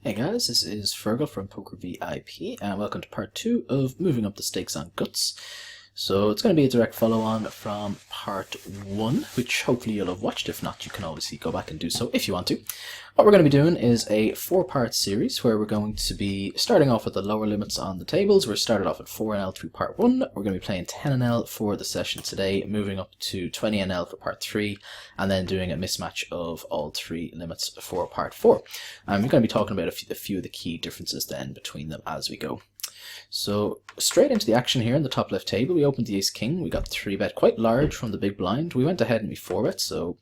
Hey guys, this is Fergal from Poker VIP, and welcome to part 2 of moving up the stakes on Guts. So it's going to be a direct follow-on from part 1, which hopefully you'll have watched. If not, you can obviously go back and do so if you want to. What we're going to be doing is a 4-part series where we're going to be starting off with the lower limits on the tables. We're started off at 4NL through part 1. We're going to be playing 10NL for the session today, moving up to 20NL for part 3, and then doing a mismatch of all 3 limits for part 4. We're going to be talking about a few of the key differences then between them as we go. So straight into the action here in the top left table, we opened the ace-king. We got 3-bet quite large from the big blind. We went ahead and we 4-bet, so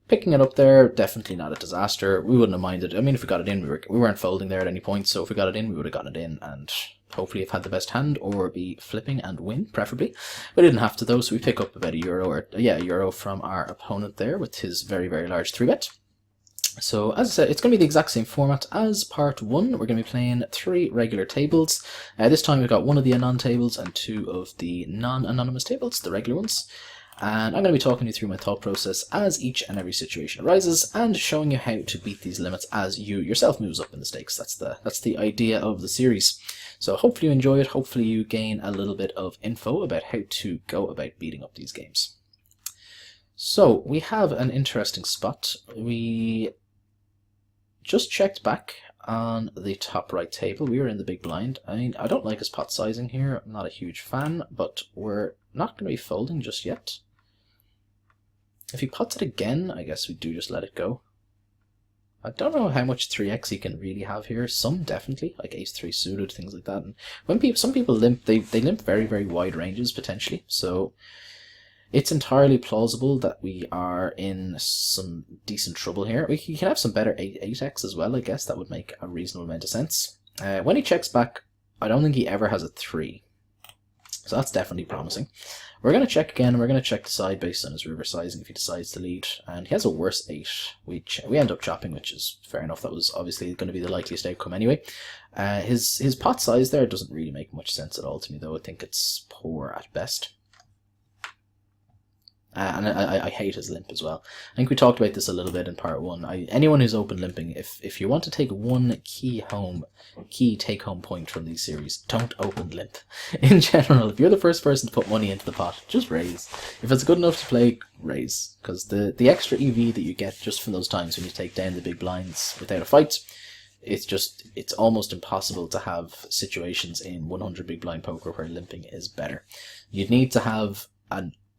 picking it up there, definitely not a disaster. We wouldn't have minded. I mean, if we got it in, we weren't folding there at any point, so if we got it in, we would have gotten it in and hopefully have had the best hand or be flipping and win, preferably. We didn't have to though, so we pick up about a euro from our opponent there with his very, very large 3-bet. So, as I said, it's going to be the exact same format as part 1. We're going to be playing 3 regular tables. This time we've got 1 of the Anon tables and 2 of the non-anonymous tables, the regular ones. And I'm going to be talking you through my thought process as each and every situation arises, and showing you how to beat these limits as you yourself moves up in the stakes. That's the idea of the series. So hopefully you enjoy it, hopefully you gain a little bit of info about how to go about beating up these games. So, we have an interesting spot. We just checked back on the top right table. We were in the big blind. I mean, I don't like his pot sizing here. I'm not a huge fan, but we're not going to be folding just yet. If he pots it again, I guess we do just let it go. I don't know how much 3x he can really have here. Some definitely, like ace-3 suited, things like that. And when some people limp, they limp very, very wide ranges potentially. So it's entirely plausible that we are in some decent trouble here. We can have some better 8x as well, I guess. That would make a reasonable amount of sense. When he checks back, I don't think he ever has a 3. So that's definitely promising. We're going to check again, and we're going to check the side based on his river sizing if he decides to lead. And he has a worse 8. We end up chopping, which is fair enough. That was obviously going to be the likeliest outcome anyway. His pot size there doesn't really make much sense at all to me, though. I think it's poor at best. And I hate his limp as well. I think we talked about this a little bit in part 1. Anyone who's open limping, if you want to take one key take-home point from these series, don't open limp. In general, if you're the first person to put money into the pot, just raise. If it's good enough to play, raise. Because the extra EV that you get just from those times when you take down the big blinds without a fight, it's almost impossible to have situations in 100 big blind poker where limping is better. You'd need to have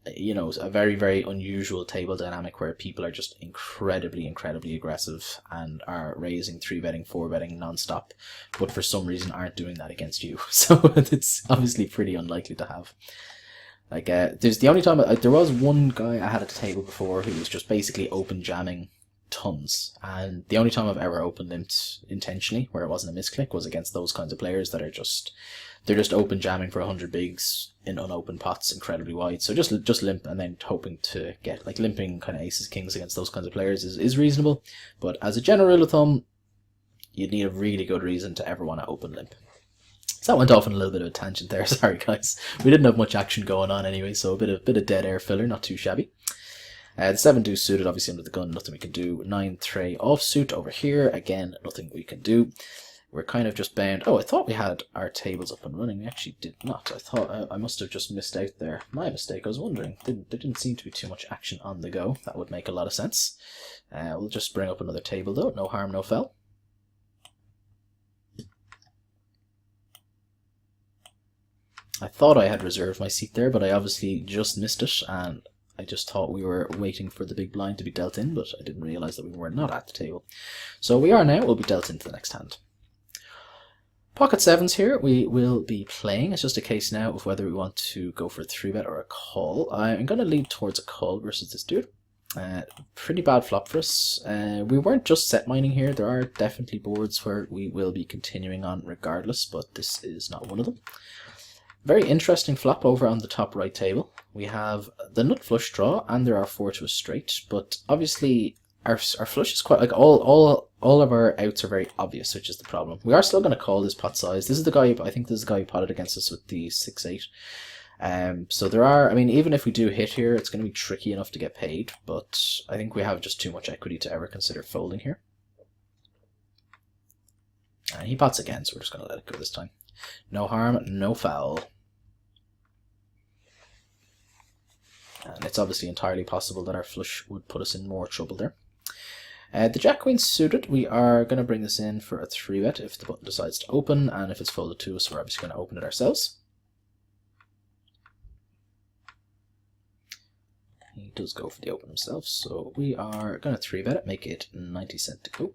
a very, very unusual table dynamic where people are just incredibly aggressive and are raising, 3-betting, 4-betting non-stop, but for some reason aren't doing that against you. So it's obviously pretty unlikely to have. Like, there's the only time there was one guy I had at the table before who was just basically open jamming tons, and the only time I've ever open limped intentionally where it wasn't a misclick was against those kinds of players that are they're just open jamming for 100 bigs in unopened pots incredibly wide. So just limp and then hoping to get, like, limping kind of aces, kings against those kinds of players is reasonable. But as a general rule of thumb, you'd need a really good reason to ever want to open limp. So that went off on a little bit of a tangent there. Sorry guys. We didn't have much action going on anyway, so a bit of dead air filler, not too shabby. The 7 deuce suited, obviously under the gun, nothing we can do. 9 3 offsuit over here, again, nothing we can do. We're kind of just bound. Oh, I thought we had our tables up and running. We actually did not. I thought I must have just missed out there. My mistake, I was wondering. There didn't seem to be too much action on the go. That would make a lot of sense. We'll just bring up another table though. No harm, no foul. I thought I had reserved my seat there, but I obviously just missed it, and I just thought we were waiting for the big blind to be dealt in, but I didn't realise that we were not at the table. So we are now. We'll be dealt into the next hand. Pocket 7s here we will be playing. It's just a case now of whether we want to go for a 3-bet or a call. I'm going to lead towards a call versus this dude. Pretty bad flop for us. We weren't just set mining here. There are definitely boards where we will be continuing on regardless, but this is not one of them. Very interesting flop over on the top right table. We have the nut flush draw, and there are 4 to a straight, but obviously our flush is quite, like, all of our outs are very obvious, which is the problem. We are still going to call this pot size. This is the guy, I think this is the guy who potted against us with the 6-8. So there are, I mean, even if we do hit here, it's going to be tricky enough to get paid, but I think we have just too much equity to ever consider folding here. And he pots again, so we're just going to let it go this time. No harm, no foul. And it's obviously entirely possible that our flush would put us in more trouble there. The Jack Queen suited, we are going to bring this in for a 3-bet if the button decides to open, and if it's folded to us, we're obviously going to open it ourselves. He does go for the open himself, so we are going to 3-bet it, make it 90 cents to go.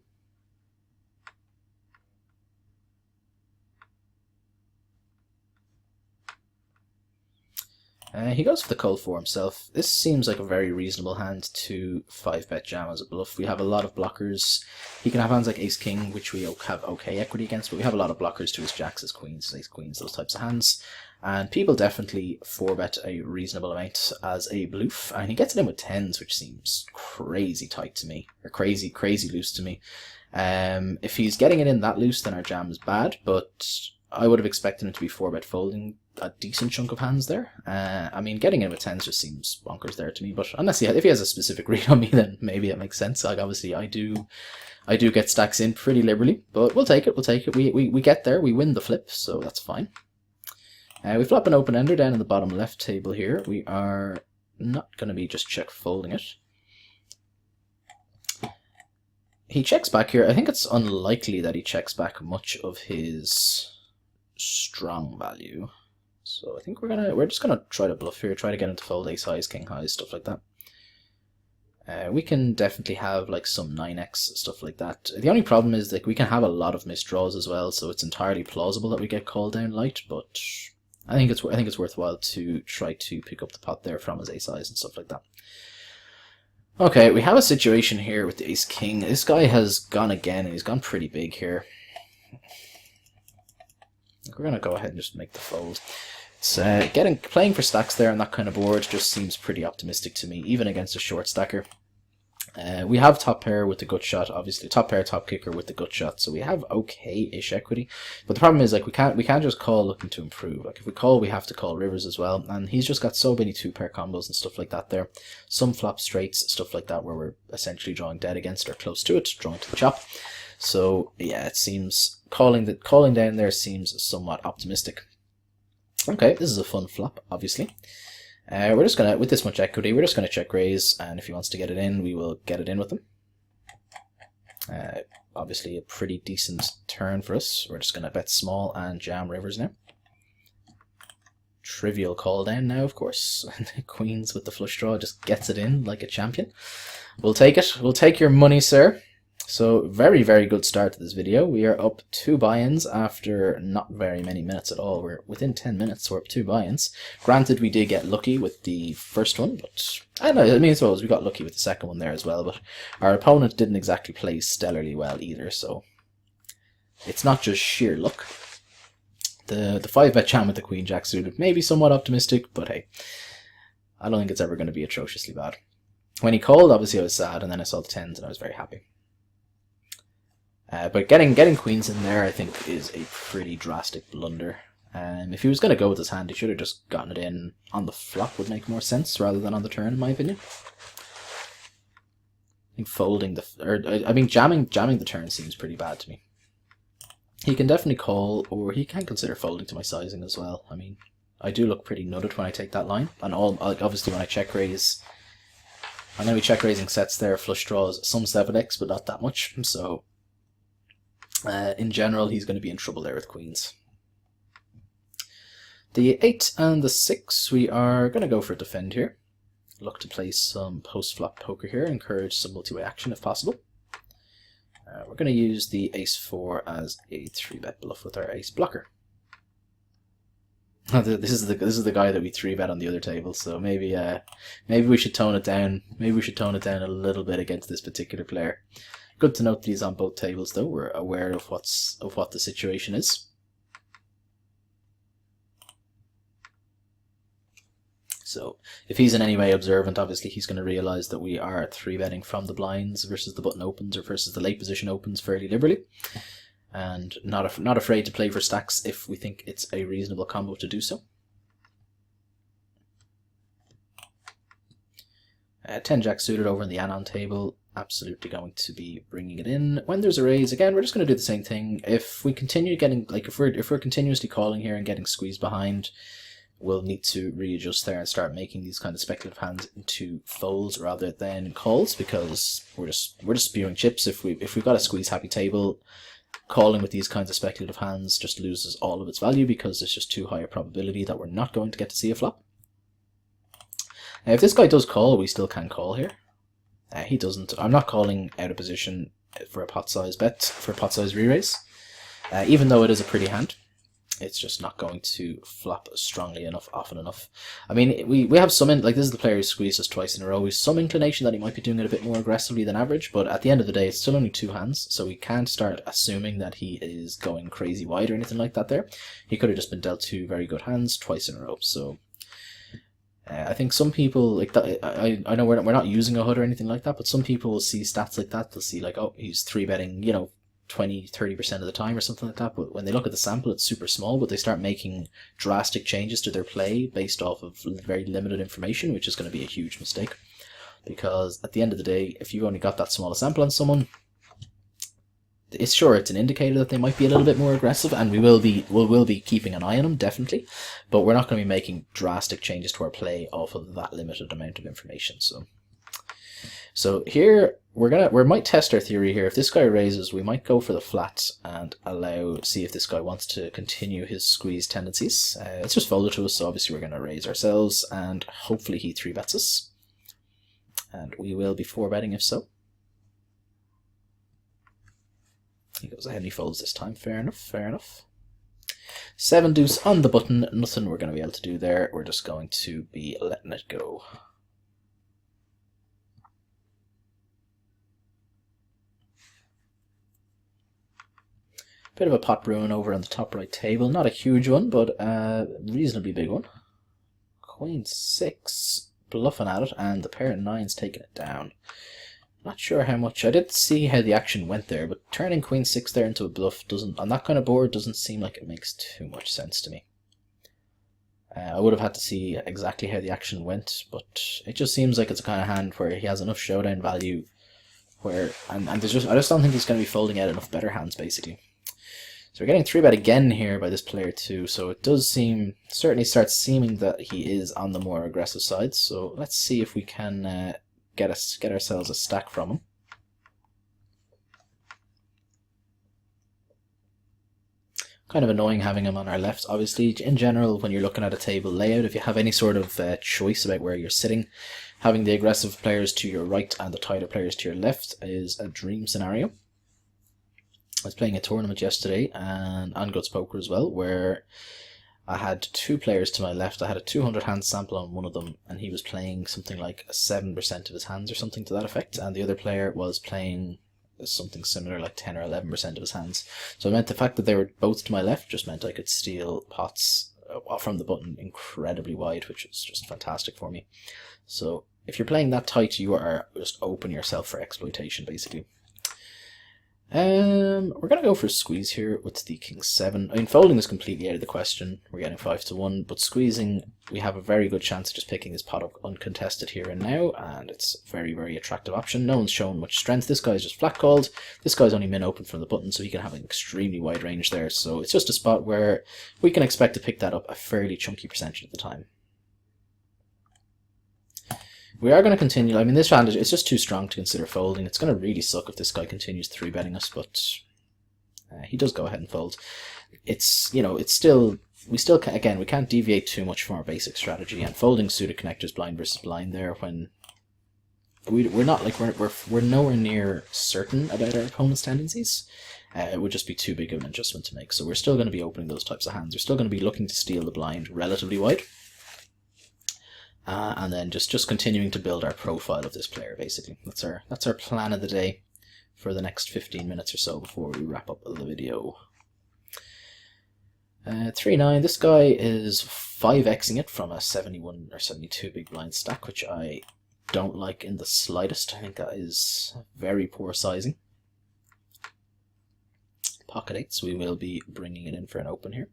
He goes for the call for himself. This seems like a very reasonable hand to 5-bet jam as a bluff. We have a lot of blockers. He can have hands like Ace-King, which we have okay equity against, but we have a lot of blockers to his jacks, his queens, his ace-queens, those types of hands. And people definitely 4-bet a reasonable amount as a bluff, and he gets it in with 10s, which seems crazy tight to me, or crazy loose to me. If he's getting it in that loose, then our jam is bad, but I would have expected him to be 4-bet folding a decent chunk of hands there. I mean, getting in with 10s just seems bonkers there to me, but unless if he has a specific read on me, then maybe it makes sense. Like, obviously, I do get stacks in pretty liberally, but we'll take it. We get there, we win the flip, so that's fine. We flop an open ender down in the bottom left table here. We are not going to be just check folding it. He checks back here. I think it's unlikely that he checks back much of his strong value. So I think we're just gonna try to bluff here, try to get him to fold ace highs, king highs, stuff like that. We can definitely have like some 9x, stuff like that. The only problem is that we can have a lot of misdraws as well, so it's entirely plausible that we get called down light, but I think it's worthwhile to try to pick up the pot there from his ace highs and stuff like that. Okay, we have a situation here with the ace-king. This guy has gone again, and he's gone pretty big here. We're going to go ahead and just make the fold. It's playing for stacks there on that kind of board just seems pretty optimistic to me, even against a short stacker. We have top pair with the gut shot, obviously top pair, top kicker with the gut shot, so we have okay-ish equity. But the problem is, like, we can't just call looking to improve. Like, if we call, we have to call rivers as well, and he's just got so many 2-pair combos and stuff like that there. Some flop straights, stuff like that, where we're essentially drawing dead against or close to it, drawing to the chop. So yeah, it seems calling down there seems somewhat optimistic. Okay, this is a fun flop, obviously. We're just gonna, with this much equity, we're just gonna check raise, and if he wants to get it in, we will get it in with him. Obviously a pretty decent turn for us. We're just gonna bet small and jam rivers now. Trivial call down now, of course. Queens with the flush draw just gets it in like a champion. We'll take it. We'll take your money, sir. So very, very good start to this video. We are up 2 buy-ins after not very many minutes at all. We're within 10 minutes, so we're up 2 buy-ins. Granted, we did get lucky with the first one, but I suppose we got lucky with the second one there as well, but our opponent didn't exactly play stellarly well either, so it's not just sheer luck. The 5-bet jam with the Queen Jack suited may be somewhat optimistic, but hey, I don't think it's ever going to be atrociously bad. When he called, obviously I was sad, and then I saw the 10s and I was very happy. But getting queens in there, I think, is a pretty drastic blunder. If he was going to go with his hand, he should have just gotten it in on the flop would make more sense rather than on the turn, in my opinion. I think folding jamming the turn seems pretty bad to me. He can definitely call, or he can consider folding to my sizing as well. I mean, I do look pretty nutted when I take that line, and obviously when I check raise, I'm going to be check raising sets there, flush draws, some 7x, but not that much. So in general, he's going to be in trouble there with queens. The 8 and the 6, we are going to go for a defend here. Look to play some post-flop poker here, encourage some multi-way action if possible. We're going to use the ace-4 as a 3-bet bluff with our ace blocker. This is the guy that we 3-bet on the other table, so maybe we should tone it down. Maybe we should tone it down a little bit against this particular player. Good to note that he's on both tables, though. We're aware of what the situation is. So if he's in any way observant, obviously he's going to realize that we are 3-betting from the blinds versus the button opens or versus the late position opens fairly liberally, and not afraid to play for stacks if we think it's a reasonable combo to do so. 10 jack suited over in the anon table. absolutely going to be bringing it in. When there's a raise, again, we're just going to do the same thing. If we continue getting, like, if we're continuously calling here and getting squeezed behind, we'll need to readjust there and start making these kind of speculative hands into folds rather than calls, because we're just spewing chips. If we've got a squeeze happy table, calling with these kinds of speculative hands just loses all of its value because it's just too high a probability that we're not going to get to see a flop. If this guy does call, we still can call here. He doesn't. I'm not calling out of position for a pot size bet, for a pot size re-raise. Even though it is a pretty hand, it's just not going to flop strongly enough, often enough. I mean, we have some, like, this is the player who squeezed us twice in a row. We've some inclination that he might be doing it a bit more aggressively than average, but at the end of the day, it's still only 2 hands, so we can't start assuming that he is going crazy wide or anything like that there. He could have just been dealt 2 very good hands twice in a row, so... I think some people, like that, I know we're not using a HUD or anything like that, but some people will see stats like that. They'll see, like, oh, he's 3-betting, you know, 20-30% of the time or something like that. But when they look at the sample, it's super small, but they start making drastic changes to their play based off of very limited information, which is going to be a huge mistake. Because at the end of the day, if you've only got that small a sample on someone, it's an indicator that they might be a little bit more aggressive, and we will be keeping an eye on them, definitely, but we're not going to be making drastic changes to our play off of that limited amount of information. So here we might test our theory here. If this guy raises, we might go for the flat and see if this guy wants to continue his squeeze tendencies. It's just folded to us, so obviously we're going to raise ourselves, and hopefully he 3-bets us, and we will be 4-betting if so. He goes ahead and he folds this time. Fair enough, fair enough. 7 deuce on the button. Nothing we're going to be able to do there. We're just going to be letting it go. Bit of a pot brewing over on the top right table. Not a huge one, but a reasonably big one. Queen 6, bluffing at it, and the pair of 9s taking it down. Not sure how much. I did see how the action went there, but turning Queen 6 there into a bluff on that kind of board doesn't seem like it makes too much sense to me. I would have had to see exactly how the action went, but it just seems like it's a kind of hand where he has enough showdown value where, and I just don't think he's going to be folding out enough better hands, basically. So we're getting 3-bet again here by this player too, so it does certainly starts seeming that he is on the more aggressive side. So let's see if we can get ourselves a stack from him. Kind of annoying having him on our left, obviously. In general, when you're looking at a table layout, if you have any sort of choice about where you're sitting, having the aggressive players to your right and the tighter players to your left is a dream scenario. I was playing a tournament yesterday, and on Guts Poker as well, where I had 2 players to my left. I had a 200 hand sample on one of them, and he was playing something like 7% of his hands or something to that effect, and the other player was playing something similar, like 10 or 11% of his hands. So it meant the fact that they were both to my left just meant I could steal pots from the button incredibly wide, which was just fantastic for me. So if you're playing that tight, you are just open yourself for exploitation, basically. We're going to go for a squeeze here with the King 7. I mean, folding is completely out of the question. We're getting 5-1, but squeezing, we have a very good chance of just picking this pot up uncontested here and now, and it's a very, very attractive option. No one's shown much strength. This guy's just flat called. This guy's only min open from the button, so he can have an extremely wide range there. So it's just a spot where we can expect to pick that up a fairly chunky percentage of the time. We are going to continue. I mean, this hand, it's just too strong to consider folding. It's going to really suck if this guy continues 3-betting us, but he does go ahead and fold. It's, you know, we still can, again, we can't deviate too much from our basic strategy, and folding suited connectors blind versus blind there when we're not, like, we're nowhere near certain about our opponent's tendencies. It would just be too big of an adjustment to make. So we're still going to be opening those types of hands. We're still going to be looking to steal the blind relatively wide. And then just continuing to build our profile of this player, basically. That's our plan of the day for the next 15 minutes or so before we wrap up the video. 3-9, this guy is 5xing it from a 71 or 72 big blind stack, which I don't like in the slightest. I think that is very poor sizing. Pocket 8s, we will be bringing it in for an open here.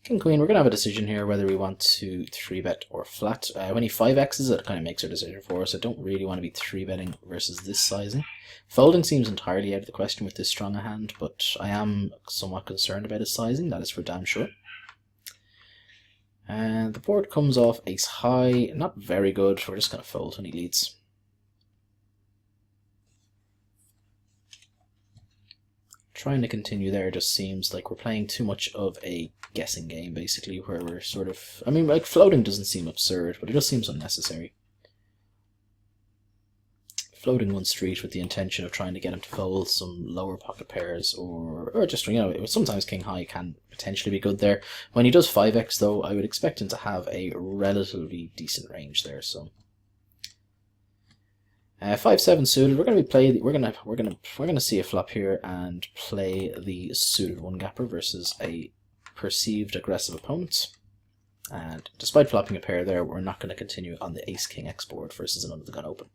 King Queen, we're going to have a decision here whether we want to 3-bet or flat. When he 5x's, it kind of makes our decision for us. I don't really want to be 3-betting versus this sizing. Folding seems entirely out of the question with this strong a hand, but I am somewhat concerned about his sizing, that is for damn sure. And the board comes off ace high, not very good, we're just going to fold when he leads. Trying to continue there just seems like we're playing too much of a guessing game, basically, where we're sort of... I mean, like, floating doesn't seem absurd, but it just seems unnecessary. Floating one street with the intention of trying to get him to fold some lower pocket pairs, or just, you know, sometimes king high can potentially be good there. When he does 5x, though, I would expect him to have a relatively decent range there, so... 5-7 suited. We're going to see a flop here and play the suited one gapper versus a perceived aggressive opponent. And despite flopping a pair there, we're not going to continue on the ace king x board versus an under the gun open.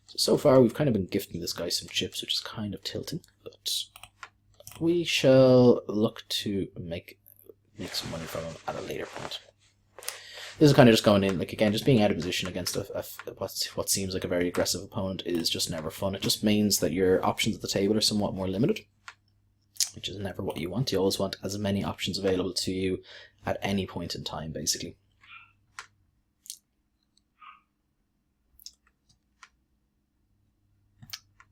So far we've kind of been gifting this guy some chips, which is kind of tilting, but we shall look to make some money from him at a later point. This is kind of just going in, like, again, just being out of position against what seems like a very aggressive opponent is just never fun. It just means that your options at the table are somewhat more limited, which is never what you want. You always want as many options available to you at any point in time, basically.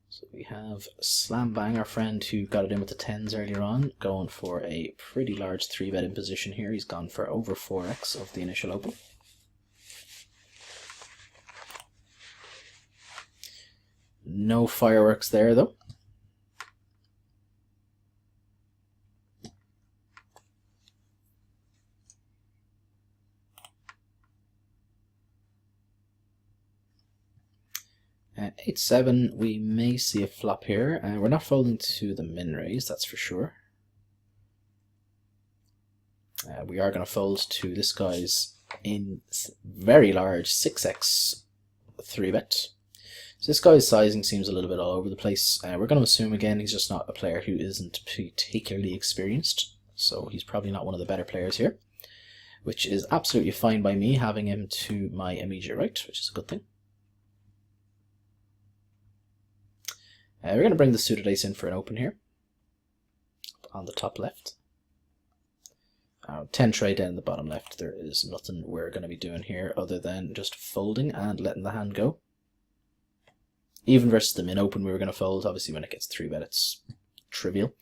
So we have Slam Bang, our friend who got it in with the 10s earlier on, going for a pretty large 3-bet in position here. He's gone for over 4x of the initial open. No fireworks there, though. At 8-7, we may see a flop here. We're not folding to the min raise, that's for sure. We are going to fold to this guy's in very large 6x 3-bet. So this guy's sizing seems a little bit all over the place. We're going to assume again he's just not a player who isn't particularly experienced, so he's probably not one of the better players here, which is absolutely fine by me, having him to my immediate right, which is a good thing. We're going to bring the suited ace in for an open here, on the top left. 10 trade down the bottom left. There is nothing we're going to be doing here other than just folding and letting the hand go. Even versus the min open we were going to fold. Obviously when it gets 3-bet it's trivial.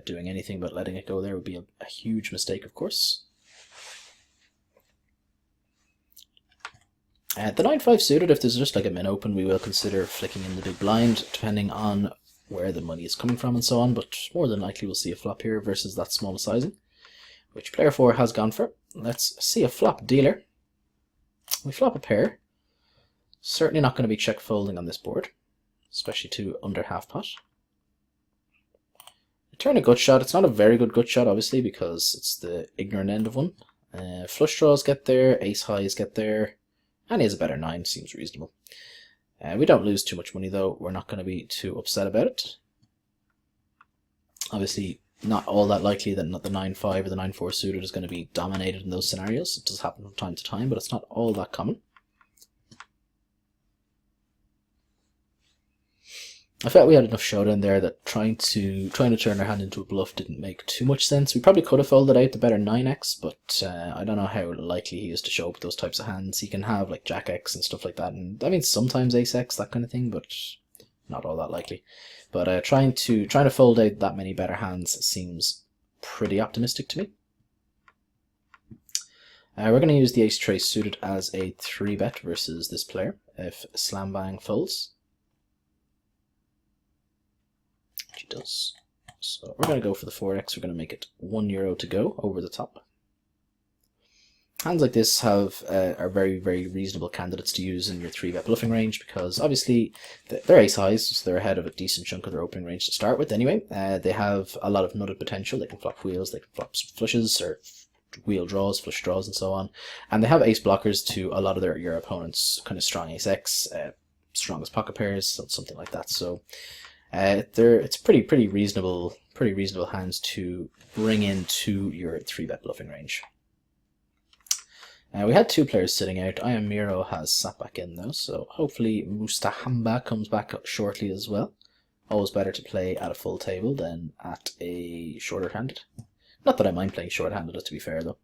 Doing anything but letting it go there would be a huge mistake, of course. The 9-5 suited, if there's just like a min open, we will consider flicking in the big blind, depending on where the money is coming from and so on, but more than likely we'll see a flop here versus that small sizing, which player 4 has gone for. Let's see a flop dealer. We flop a pair. Certainly not going to be check folding on this board, especially to under half pot. Turn a gut shot. It's not a very good gut shot, obviously, because it's the ignorant end of one. Flush draws get there, ace highs get there. And he has a better 9, seems reasonable. We don't lose too much money though, we're not going to be too upset about it. Obviously, not all that likely that the 9-5 or the 9-4 suited is going to be dominated in those scenarios. It does happen from time to time, but it's not all that common. I felt we had enough showdown there that trying to turn our hand into a bluff didn't make too much sense. We probably could have folded out the better 9x, but I don't know how likely he is to show up with those types of hands. He can have like Jack X and stuff like that, and I mean sometimes Ace X, that kind of thing, but not all that likely. But trying to fold out that many better hands seems pretty optimistic to me. We're going to use the ace trace suited as a 3-bet versus this player if Slam Bang folds. She does. So we're going to go for the 4x. We're going to make it €1 to go over the top. Hands like this are very, very reasonable candidates to use in your 3-bet bluffing range because obviously they're ace highs, so they're ahead of a decent chunk of their opening range to start with anyway. They have a lot of nutted potential. They can flop wheels, they can flop flushes or wheel draws, flush draws and so on. And they have ace blockers to a lot of your opponents' kind of strong ace X, strongest pocket pairs, something like that. So it's pretty reasonable hands to bring into your 3-bet bluffing range. We had 2 players sitting out. I Am Miro has sat back in though, so hopefully Mustahamba comes back shortly as well. Always better to play at a full table than at a shorter-handed. Not that I mind playing short-handed, to be fair though.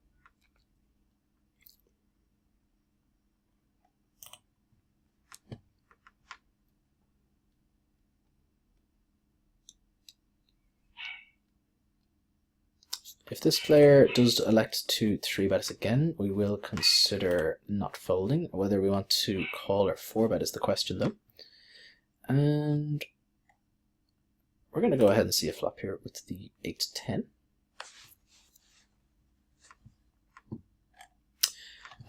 If this player does elect to 3-bet us again, we will consider not folding. Whether we want to call or 4-bet is the question though. And we're going to go ahead and see a flop here with the 8-10.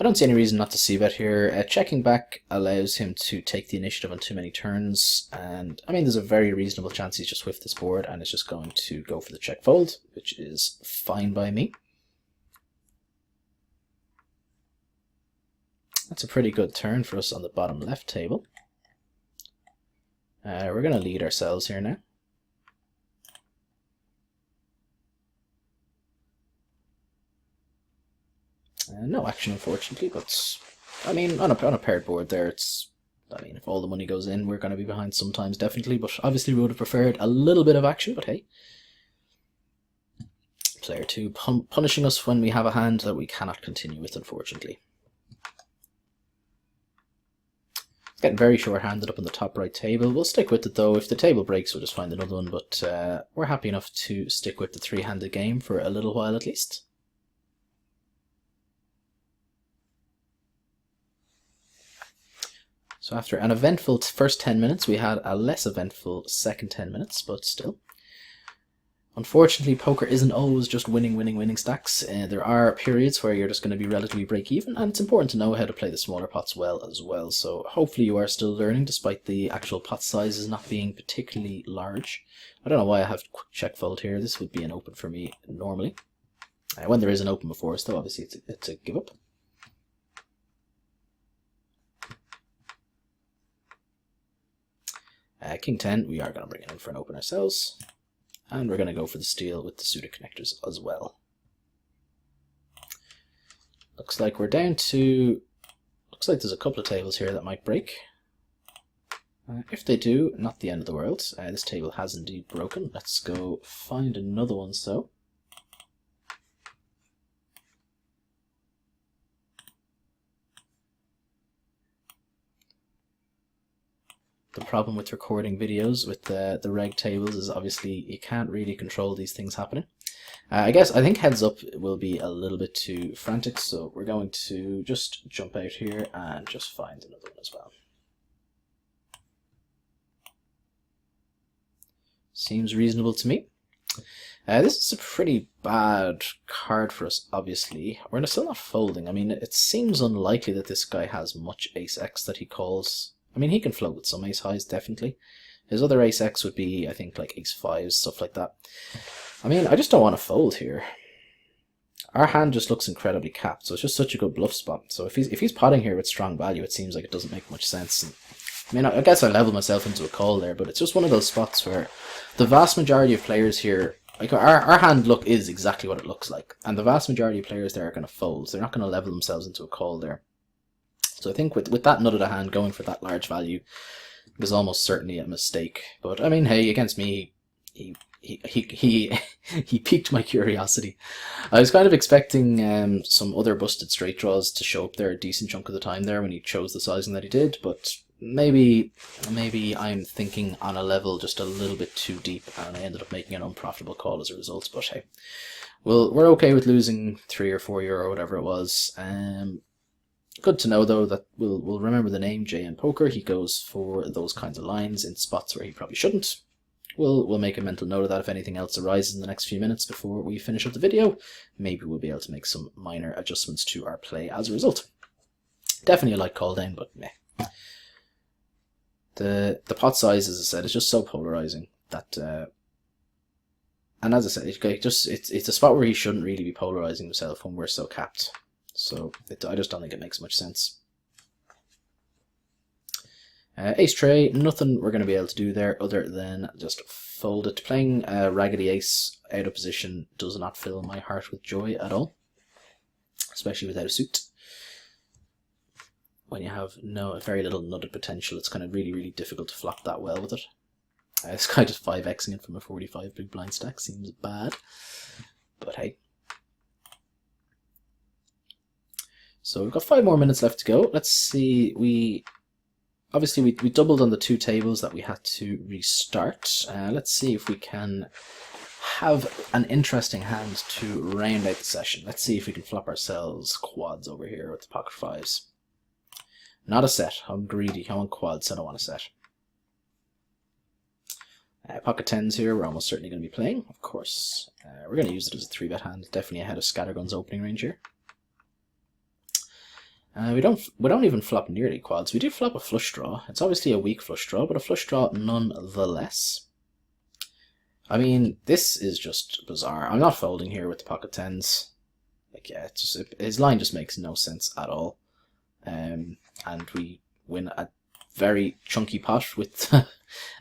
I don't see any reason not to c-bet here. Checking back allows him to take the initiative on too many turns, and I mean there's a very reasonable chance he's just whiffed this board and is just going to go for the check fold, which is fine by me. That's a pretty good turn for us on the bottom left table. We're going to lead ourselves here now. No action, unfortunately, but I mean, on a paired board there, I mean, if all the money goes in, we're going to be behind sometimes, definitely, but obviously we would have preferred a little bit of action, but hey. Player 2 punishing us when we have a hand that we cannot continue with, unfortunately. It's getting very short-handed up on the top right table. We'll stick with it, though. If the table breaks, we'll just find another one, but we're happy enough to stick with the 3-handed game for a little while at least. So after an eventful first 10 minutes, we had a less eventful second 10 minutes, but still. Unfortunately, poker isn't always just winning stacks. There are periods where you're just going to be relatively break-even, and it's important to know how to play the smaller pots well as well. So hopefully you are still learning, despite the actual pot sizes not being particularly large. I don't know why I have quick check fold here. This would be an open for me normally. When there is an open before us, though, obviously it's a give up. King 10, we are going to bring it in for an open ourselves. And we're going to go for the steal with the suited connectors as well. Looks like we're down to... Looks like there's a couple of tables here that might break. If they do, not the end of the world. This table has indeed broken. Let's go find another one, so. The problem with recording videos with the reg tables is obviously you can't really control these things happening. I think heads up will be a little bit too frantic, so we're going to just jump out here and just find another one as well. Seems reasonable to me. This is a pretty bad card for us, obviously. We're still not folding. I mean, it seems unlikely that this guy has much ace-x that he calls. I mean, he can float with some ace-highs, definitely. His other ace-x would be, I think, like ace-5s, stuff like that. I mean, I just don't want to fold here. Our hand just looks incredibly capped, so it's just such a good bluff spot. So if he's potting here with strong value, it seems like it doesn't make much sense. And, I mean, I guess I leveled myself into a call there, but it's just one of those spots where the vast majority of players here, like our hand look is exactly what it looks like, and the vast majority of players there are going to fold. So they're not going to level themselves into a call there. So I think with that nut of the hand going for that large value was almost certainly a mistake. But I mean, hey, against me, he piqued my curiosity. I was kind of expecting some other busted straight draws to show up there a decent chunk of the time there when he chose the sizing that he did, but maybe I'm thinking on a level just a little bit too deep, and I ended up making an unprofitable call as a result. But hey, well, we're okay with losing €3 or €4 or whatever it was. Good to know, though, that we'll remember the name JN Poker. He goes for those kinds of lines in spots where he probably shouldn't. We'll make a mental note of that if anything else arises in the next few minutes before we finish up the video. Maybe we'll be able to make some minor adjustments to our play as a result. Definitely a light call down, but meh. The pot size, as I said, is just so polarizing that... and as I said, it's a spot where he shouldn't really be polarizing himself when we're so capped. So I just don't think it makes much sense. Ace tray, nothing we're going to be able to do there other than just fold it. Playing Raggedy Ace out of position does not fill my heart with joy at all, especially without a suit. When you have very little nutted potential, it's kind of really difficult to flop that well with it. This guy just 5xing it from a 45 big blind stack seems bad, but hey. So we've got 5 more minutes left to go. Let's see. We doubled on the 2 tables that we had to restart. Let's see if we can have an interesting hand to round out the session. Let's see if we can flop ourselves quads over here with the pocket 5s. Not a set. I'm greedy. I want quads. I don't want a set. Pocket 10s here. We're almost certainly going to be playing, of course. We're going to use it as a 3-bet hand. Definitely ahead of Scattergun's opening range here. We don't even flop nearly quads. We do flop a flush draw. It's obviously a weak flush draw, but a flush draw nonetheless. I mean, this is just bizarre. I'm not folding here with the pocket 10s. Like, yeah, his line just makes no sense at all. And we win a very chunky pot with a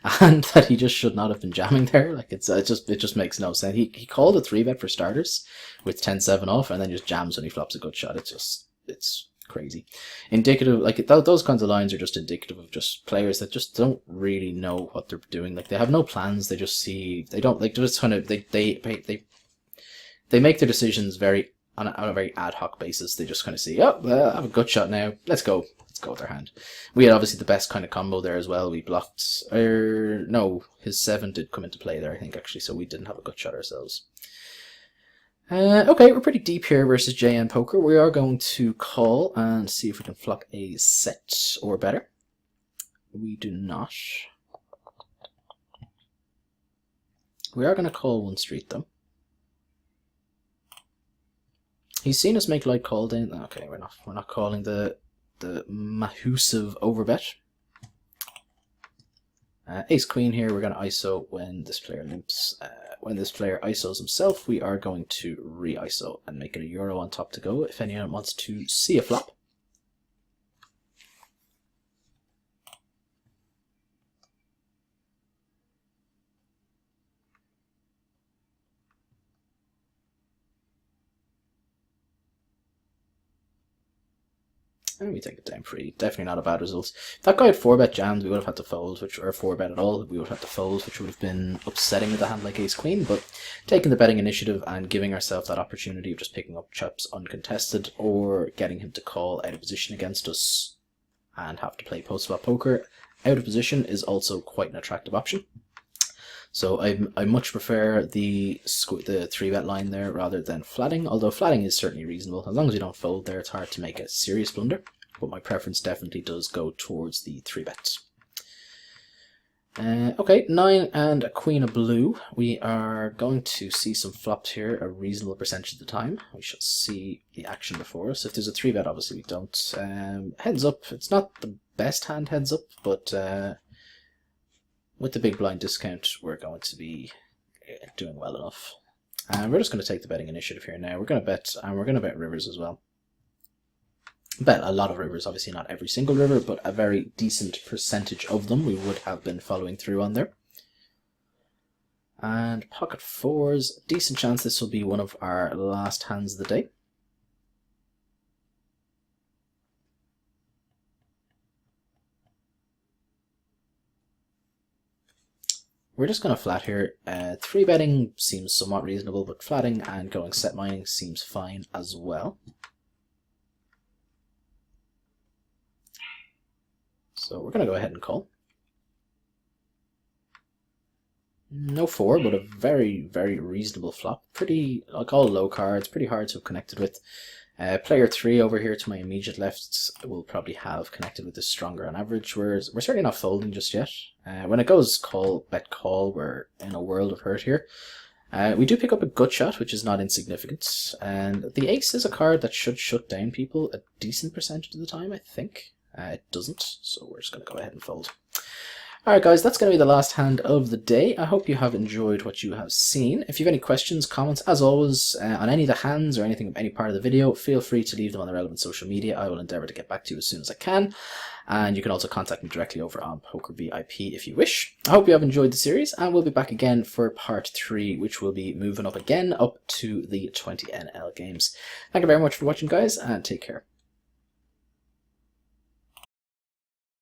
hand that he just should not have been jamming there. Like, it just makes no sense. He called a 3-bet for starters with 10-7 off, and then just jams when he flops a good shot. It's crazy. Indicative, like those kinds of lines are just indicative of just players that just don't really know what they're doing. Like, they have no plans. They just see. They don't like. They're just kind of they make their decisions on a very ad hoc basis. They just kind of see, oh, I have a gut shot now. Let's go with our hand. We had obviously the best kind of combo there as well. We blocked. No, his 7 did come into play there, I think, actually. So we didn't have a gut shot ourselves. Okay, we're pretty deep here versus JN Poker. We are going to call and see if we can flop a set or better. We do not. We are going to call one street though. He's seen us make light call down. Okay, we're not calling the massive overbet. Ace Queen here. We're going to ISO when this player limps. When this player ISOs himself, we are going to re-ISO and make it a euro on top to go if anyone wants to see a flop. And we take it down free. Definitely not a bad result. If that guy had 4-bet jammed, we would have had to fold, or 4-bet at all, we would have had to fold, which would have been upsetting with a hand like Ace Queen. But taking the betting initiative and giving ourselves that opportunity of just picking up chips uncontested, or getting him to call out of position against us and have to play post-flop poker out of position is also quite an attractive option. So I much prefer the 3-bet line there rather than flatting, although flatting is certainly reasonable. As long as you don't fold there, it's hard to make a serious blunder, but my preference definitely does go towards the 3-bet. Okay, 9 and a queen of blue. We are going to see some flops here a reasonable percentage of the time. We should see the action before us. If there's a 3-bet, obviously we don't. Heads up, it's not the best hand heads up, but with the big blind discount, we're going to be doing well enough. And we're just going to take the betting initiative here now. We're going to bet, and we're going to bet rivers as well. Bet a lot of rivers, obviously not every single river, but a very decent percentage of them we would have been following through on there. And pocket 4s, decent chance this will be one of our last hands of the day. We're just going to flat here. 3-betting seems somewhat reasonable, but flatting and going set mining seems fine as well. So we're going to go ahead and call. No 4, but a very reasonable flop. Pretty, like all low cards, pretty hard to have connected with. Player 3 over here to my immediate left will probably have connected with this stronger on average. We're certainly not folding just yet. When it goes call, bet call, we're in a world of hurt here. We do pick up a gut shot, which is not insignificant. And the ace is a card that should shut down people a decent percentage of the time, I think. It doesn't, so we're just going to go ahead and fold. Alright guys, that's going to be the last hand of the day. I hope you have enjoyed what you have seen. If you have any questions, comments, as always, on any of the hands or anything, any part of the video, feel free to leave them on the relevant social media. I will endeavour to get back to you as soon as I can. And you can also contact me directly over on PokerVIP if you wish. I hope you have enjoyed the series, and we'll be back again for part 3, which will be moving up again up to the 20 NL games. Thank you very much for watching, guys, and take care.